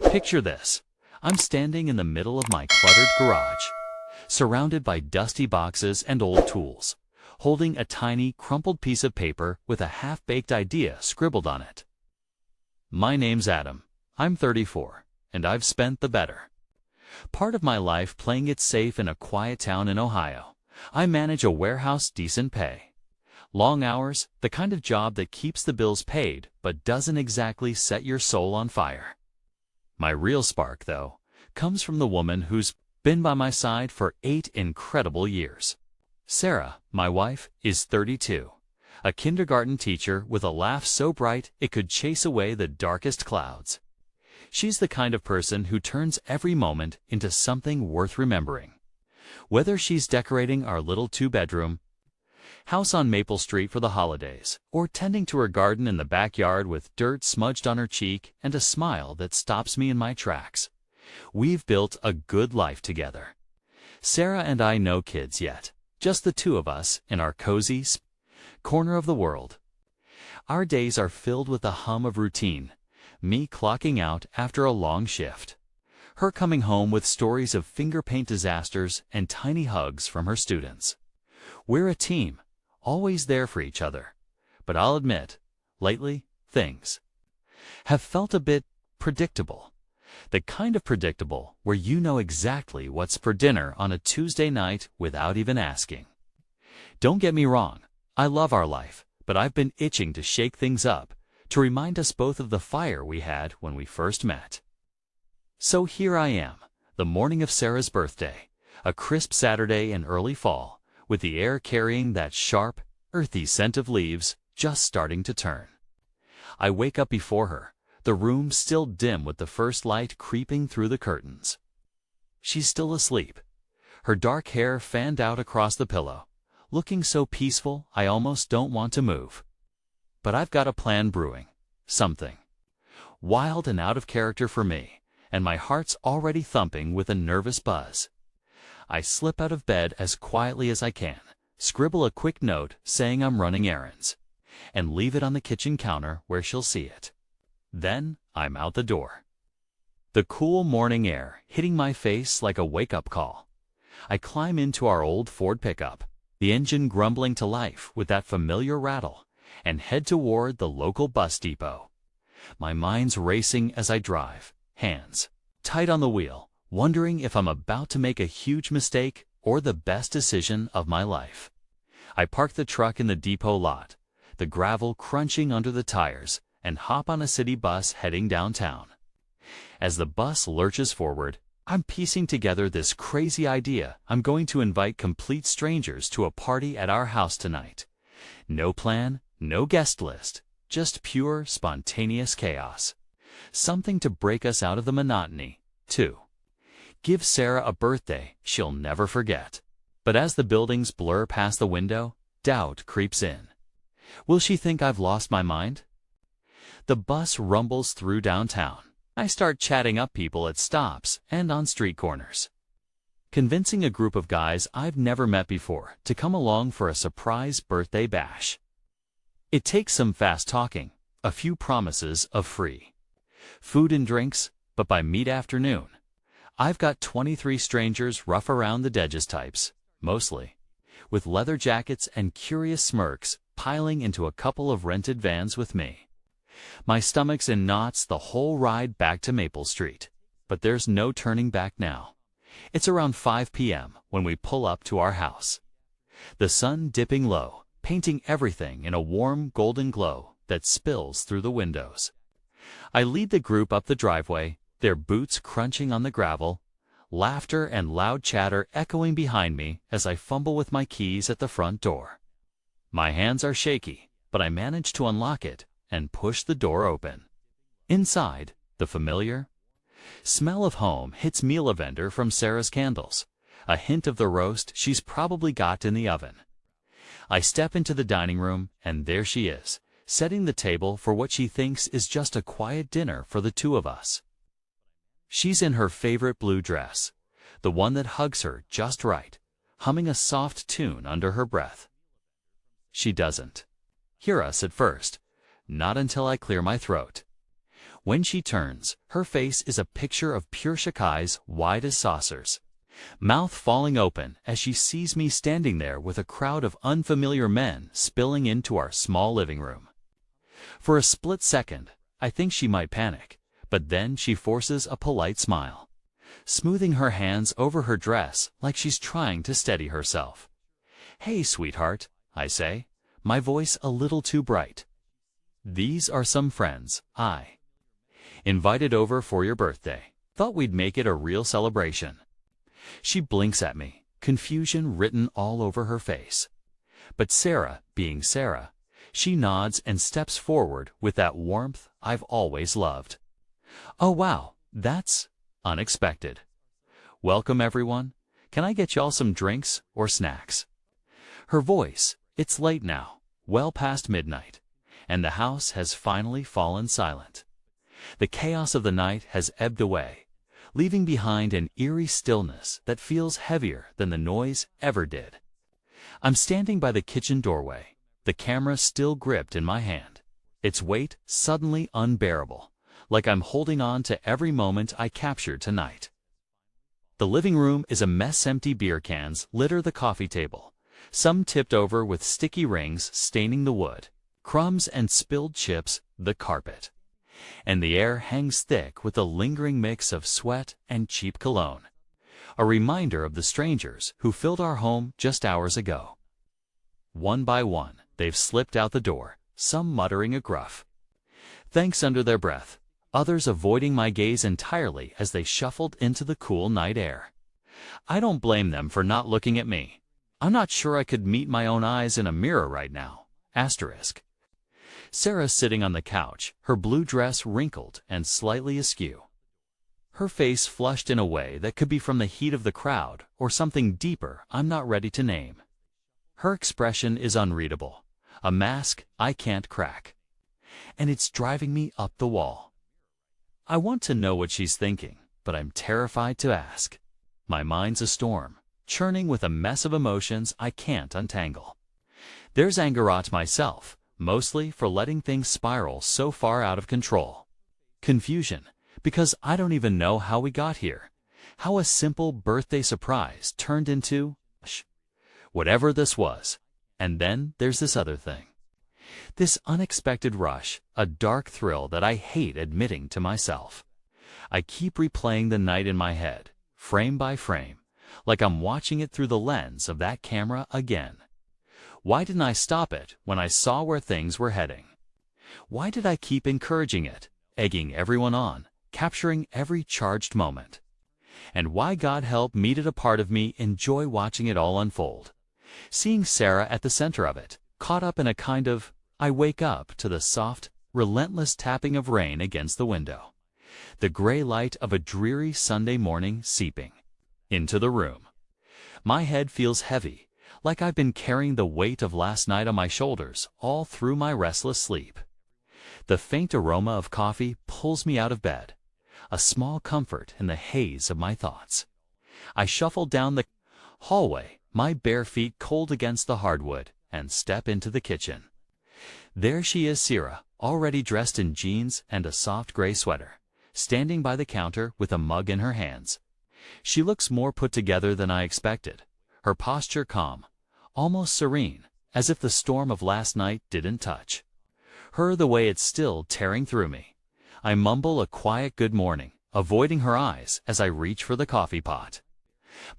Picture this. I'm standing in the middle of my cluttered garage, surrounded by dusty boxes and old tools, holding a tiny, crumpled piece of paper with a half-baked idea scribbled on it. My name's Adam. I'm 34, and I've spent the better part of my life playing it safe in a quiet town in Ohio. I manage a warehouse, decent pay. Long hours, the kind of job that keeps the bills paid but doesn't exactly set your soul on fire. My real spark, though, comes from the woman who's been by my side for 8 incredible years. Sarah, my wife, is 32, a kindergarten teacher with a laugh so bright it could chase away the darkest clouds. She's the kind of person who turns every moment into something worth remembering. Whether she's decorating our little 2-bedroom house on Maple Street for the holidays, or tending to her garden in the backyard with dirt smudged on her cheek and a smile that stops me in my tracks, we've built a good life together. Sarah and I no kids yet, just the two of us in our cozy corner of the world. Our days are filled with the hum of routine, me clocking out after a long shift, her coming home with stories of finger paint disasters and tiny hugs from her students. We're a team, always there for each other. But I'll admit, lately, things have felt a bit predictable. The kind of predictable where you know exactly what's for dinner on a Tuesday night without even asking. Don't get me wrong, I love our life, but I've been itching to shake things up, to remind us both of the fire we had when we first met. So here I am, the morning of Sarah's birthday, a crisp Saturday in early fall, with the air carrying that sharp, earthy scent of leaves just starting to turn. I wake up before her, the room still dim with the first light creeping through the curtains. She's still asleep, her dark hair fanned out across the pillow, looking so peaceful I almost don't want to move. But I've got a plan brewing, something wild and out of character for me, and my heart's already thumping with a nervous buzz. I slip out of bed as quietly as I can, scribble a quick note saying I'm running errands, and leave it on the kitchen counter where she'll see it. Then I'm out the door. The cool morning air hitting my face like a wake-up call. I climb into our old Ford pickup, the engine grumbling to life with that familiar rattle, and head toward the local bus depot. My mind's racing as I drive, hands tight on the wheel, wondering if I'm about to make a huge mistake or the best decision of my life. I park the truck in the depot lot, the gravel crunching under the tires, and hop on a city bus heading downtown. As the bus lurches forward, I'm piecing together this crazy idea I'm going to invite complete strangers to a party at our house tonight. No plan, no guest list, just pure, spontaneous chaos. Something to break us out of the monotony, too. Give Sarah a birthday she'll never forget. But as the buildings blur past the window, doubt creeps in. Will she think I've lost my mind? The bus rumbles through downtown. I start chatting up people at stops and on street corners, convincing a group of guys I've never met before to come along for a surprise birthday bash. It takes some fast talking, a few promises of free food and drinks, but by mid-afternoon, I've got 23 strangers rough around the edges types, mostly, with leather jackets and curious smirks piling into a couple of rented vans with me. My stomach's in knots the whole ride back to Maple Street, but there's no turning back now. It's around 5 p.m. when we pull up to our house. The sun dipping low, painting everything in a warm golden glow that spills through the windows. I lead the group up the driveway, their boots crunching on the gravel, laughter and loud chatter echoing behind me as I fumble with my keys at the front door. My hands are shaky, but I manage to unlock it and push the door open. Inside, the familiar smell of home hits me, lavender from Sarah's candles, a hint of the roast she's probably got in the oven. I step into the dining room, and there she is, setting the table for what she thinks is just a quiet dinner for the two of us. She's in her favorite blue dress, the one that hugs her just right, humming a soft tune under her breath. She doesn't hear us at first, not until I clear my throat. When she turns, her face is a picture of pure shock eyes wide as saucers, mouth falling open as she sees me standing there with a crowd of unfamiliar men spilling into our small living room. For a split second, I think she might panic, but then she forces a polite smile, smoothing her hands over her dress like she's trying to steady herself. "Hey, sweetheart," I say, my voice a little too bright. "These are some friends I invited over for your birthday. Thought we'd make it a real celebration." She blinks at me, confusion written all over her face. But Sarah, being Sarah, she nods and steps forward with that warmth I've always loved. "Oh wow, that's unexpected. Welcome everyone. Can I get y'all some drinks or snacks?" Her voice, it's late now, well past midnight, and the house has finally fallen silent. The chaos of the night has ebbed away, leaving behind an eerie stillness that feels heavier than the noise ever did. I'm standing by the kitchen doorway, the camera still gripped in my hand, its weight suddenly unbearable, like I'm holding on to every moment I captured tonight. The living room is a mess. Empty beer cans litter the coffee table, some tipped over with sticky rings staining the wood, crumbs and spilled chips the carpet. And the air hangs thick with a lingering mix of sweat and cheap cologne, a reminder of the strangers who filled our home just hours ago. One by one, they've slipped out the door, some muttering a gruff thanks under their breath, others avoiding my gaze entirely as they shuffled into the cool night air. I don't blame them for not looking at me. I'm not sure I could meet my own eyes in a mirror right now. Asterisk. Sarah's sitting on the couch, her blue dress wrinkled and slightly askew, her face flushed in a way that could be from the heat of the crowd or something deeper I'm not ready to name. Her expression is unreadable, a mask I can't crack, and it's driving me up the wall. I want to know what she's thinking, but I'm terrified to ask. My mind's a storm, churning with a mess of emotions I can't untangle. There's anger at myself, mostly for letting things spiral so far out of control. Confusion, because I don't even know how we got here, how a simple birthday surprise turned into whatever this was. And then there's this other thing. This unexpected rush, a dark thrill that I hate admitting to myself. I keep replaying the night in my head, frame by frame, like I'm watching it through the lens of that camera again. Why didn't I stop it when I saw where things were heading? Why did I keep encouraging it, egging everyone on, capturing every charged moment? And why, God help me, did a part of me enjoy watching it all unfold? Seeing Sarah at the center of it, caught up in a kind of, I wake up to the soft, relentless tapping of rain against the window, the gray light of a dreary Sunday morning seeping into the room. My head feels heavy, like I've been carrying the weight of last night on my shoulders all through my restless sleep. The faint aroma of coffee pulls me out of bed, a small comfort in the haze of my thoughts. I shuffle down the hallway, my bare feet cold against the hardwood, and step into the kitchen. There she is, Sarah, already dressed in jeans and a soft gray sweater, standing by the counter with a mug in her hands. She looks more put together than I expected, her posture calm, almost serene, as if the storm of last night didn't touch her the way it's still tearing through me. I mumble a quiet good morning, avoiding her eyes as I reach for the coffee pot.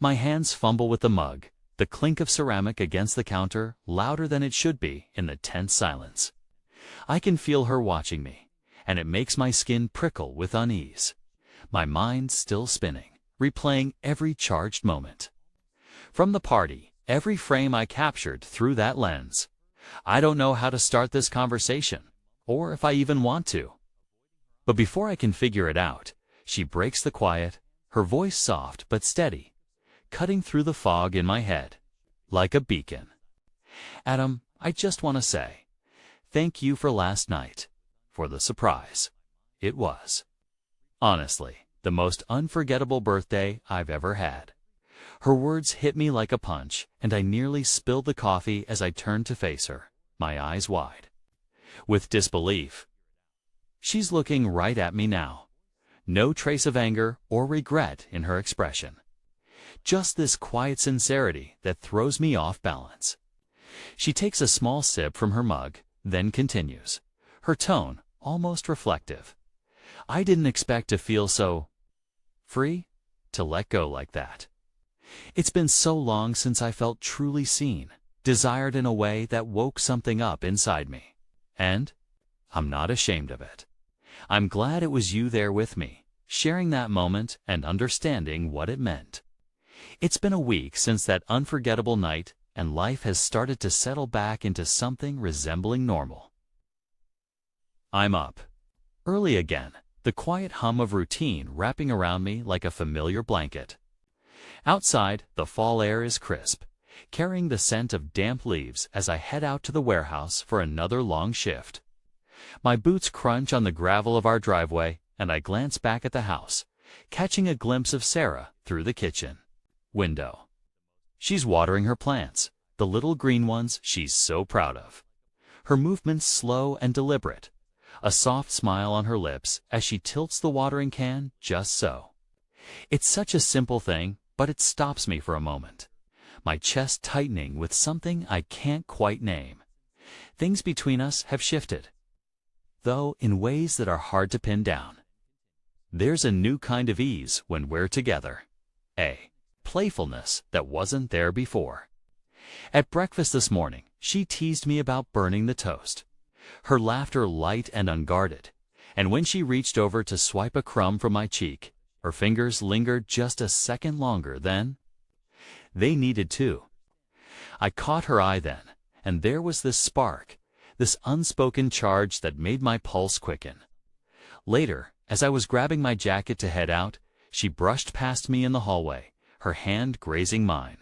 My hands fumble with the mug, the clink of ceramic against the counter louder than it should be in the tense silence. I can feel her watching me, and it makes my skin prickle with unease, my mind still spinning, replaying every charged moment from the party, every frame I captured through that lens. I don't know how to start this conversation, or if I even want to. But before I can figure it out, she breaks the quiet, her voice soft but steady, cutting through the fog in my head like a beacon. "Adam, I just want to say thank you for last night, for the surprise. It was, honestly, the most unforgettable birthday I've ever had." Her words hit me like a punch, and I nearly spilled the coffee as I turned to face her, my eyes wide with disbelief. She's looking right at me now. No trace of anger or regret in her expression. Just this quiet sincerity that throws me off balance. She takes a small sip from her mug, then continues, her tone almost reflective. I didn't expect to feel so free to let go like that. It's been so long since I felt truly seen, desired in a way that woke something up inside me. And I'm not ashamed of it. I'm glad it was you there with me, sharing that moment and understanding what it meant. It's been a week since that unforgettable night, and life has started to settle back into something resembling normal. I'm up. Early again, the quiet hum of routine wrapping around me like a familiar blanket. Outside, the fall air is crisp, carrying the scent of damp leaves as I head out to the warehouse for another long shift. My boots crunch on the gravel of our driveway, and I glance back at the house, catching a glimpse of Sarah through the kitchen window. She's watering her plants, the little green ones she's so proud of. Her movements slow and deliberate, a soft smile on her lips as she tilts the watering can just so. It's such a simple thing, but it stops me for a moment, my chest tightening with something I can't quite name. Things between us have shifted, though in ways that are hard to pin down. There's a new kind of ease when we're together. A playfulness that wasn't there before. At breakfast this morning, she teased me about burning the toast, her laughter light and unguarded, and when she reached over to swipe a crumb from my cheek, her fingers lingered just a second longer than they needed to. I caught her eye then, and there was this spark, this unspoken charge that made my pulse quicken. Later, as I was grabbing my jacket to head out, she brushed past me in the hallway, her hand grazing mine,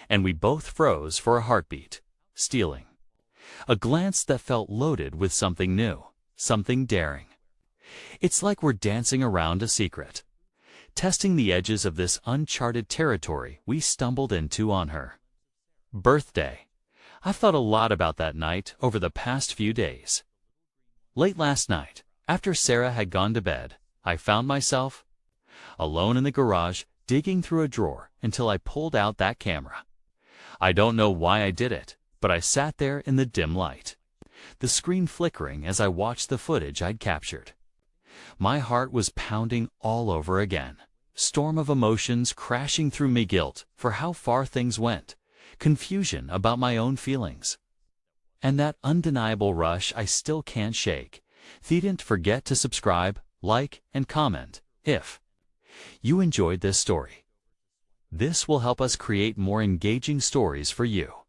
and we both froze for a heartbeat, stealing a glance that felt loaded with something new, something daring. It's like we're dancing around a secret, testing the edges of this uncharted territory we stumbled into on her birthday. I've thought a lot about that night over the past few days. Late last night, after Sarah had gone to bed, I found myself alone in the garage, digging through a drawer until I pulled out that camera. I don't know why I did it, but I sat there in the dim light, the screen flickering as I watched the footage I'd captured. My heart was pounding all over again, storm of emotions crashing through me, guilt for how far things went, confusion about my own feelings, and that undeniable rush I still can't shake. Don't forget to subscribe, like, and comment if you enjoyed this story. This will help us create more engaging stories for you.